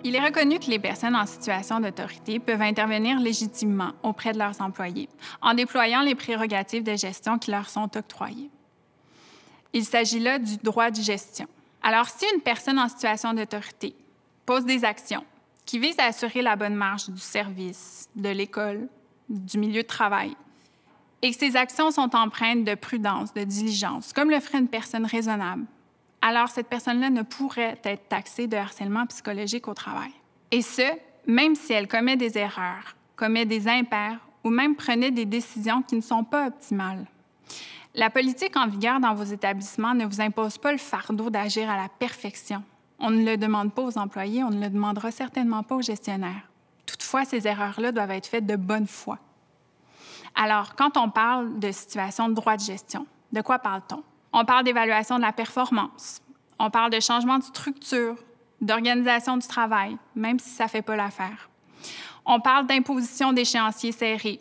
Il est reconnu que les personnes en situation d'autorité peuvent intervenir légitimement auprès de leurs employés en déployant les prérogatives de gestion qui leur sont octroyées. Il s'agit là du droit de gestion. Alors, si une personne en situation d'autorité pose des actions qui visent à assurer la bonne marche du service, de l'école, du milieu de travail, et que ces actions sont empreintes de prudence, de diligence, comme le ferait une personne raisonnable, alors cette personne-là ne pourrait être taxée de harcèlement psychologique au travail. Et ce, même si elle commet des erreurs, commet des impairs ou même prenait des décisions qui ne sont pas optimales. La politique en vigueur dans vos établissements ne vous impose pas le fardeau d'agir à la perfection. On ne le demande pas aux employés, on ne le demandera certainement pas aux gestionnaires. Toutefois, ces erreurs-là doivent être faites de bonne foi. Alors, quand on parle de situation de droit de gestion, de quoi parle-t-on? On parle d'évaluation de la performance, on parle de changement de structure, d'organisation du travail, même si ça ne fait pas l'affaire. On parle d'imposition d'échéanciers serrés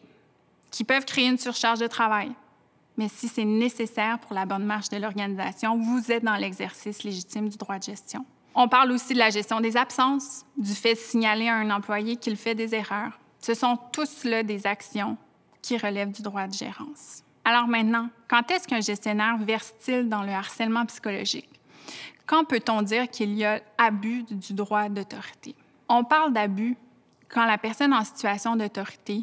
qui peuvent créer une surcharge de travail. Mais si c'est nécessaire pour la bonne marche de l'organisation, vous êtes dans l'exercice légitime du droit de gestion. On parle aussi de la gestion des absences, du fait de signaler à un employé qu'il fait des erreurs. Ce sont tous là des actions qui relèvent du droit de gérance. Alors maintenant, quand est-ce qu'un gestionnaire verse-t-il dans le harcèlement psychologique? Quand peut-on dire qu'il y a abus du droit d'autorité? On parle d'abus quand la personne en situation d'autorité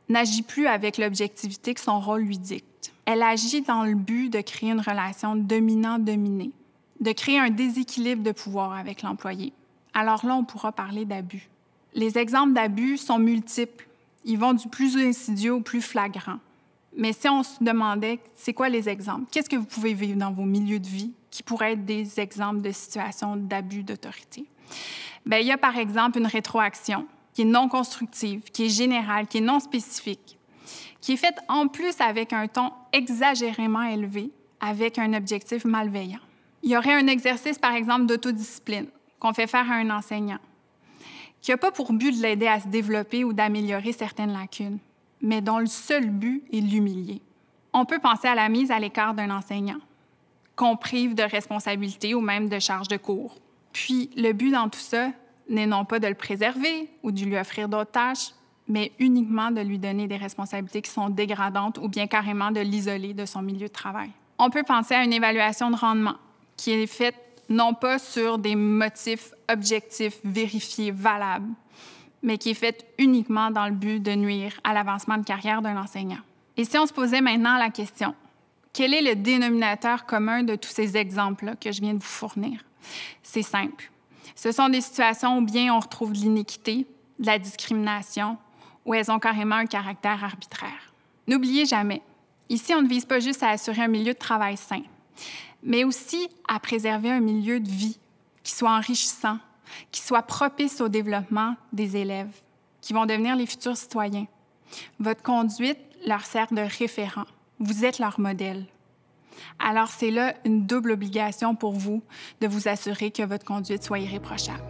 n'agit plus avec l'objectivité que son rôle lui dicte. Elle agit dans le but de créer une relation dominant-dominé, de créer un déséquilibre de pouvoir avec l'employé. Alors là, on pourra parler d'abus. Les exemples d'abus sont multiples. Ils vont du plus insidieux au plus flagrant. Mais si on se demandait, c'est quoi les exemples? Qu'est-ce que vous pouvez vivre dans vos milieux de vie qui pourraient être des exemples de situations d'abus d'autorité? Bien, il y a par exemple une rétroaction qui est non constructive, qui est générale, qui est non spécifique, qui est faite en plus avec un ton exagérément élevé, avec un objectif malveillant. Il y aurait un exercice, par exemple, d'autodiscipline qu'on fait faire à un enseignant, qui n'a pas pour but de l'aider à se développer ou d'améliorer certaines lacunes, mais dont le seul but est l'humilier. On peut penser à la mise à l'écart d'un enseignant, qu'on prive de responsabilité ou même de charge de cours. Puis, le but dans tout ça n'est non pas de le préserver ou de lui offrir d'autres tâches, mais uniquement de lui donner des responsabilités qui sont dégradantes ou bien carrément de l'isoler de son milieu de travail. On peut penser à une évaluation de rendement qui est faite non pas sur des motifs objectifs, vérifiés, valables, mais qui est faite uniquement dans le but de nuire à l'avancement de carrière d'un enseignant. Et si on se posait maintenant la question, quel est le dénominateur commun de tous ces exemples-là que je viens de vous fournir? C'est simple. Ce sont des situations où bien on retrouve de l'iniquité, de la discrimination, où elles ont carrément un caractère arbitraire. N'oubliez jamais, ici, on ne vise pas juste à assurer un milieu de travail sain, mais aussi à préserver un milieu de vie qui soit enrichissant, qui soit propice au développement des élèves, qui vont devenir les futurs citoyens. Votre conduite leur sert de référent. Vous êtes leur modèle. Alors, c'est là une double obligation pour vous de vous assurer que votre conduite soit irréprochable.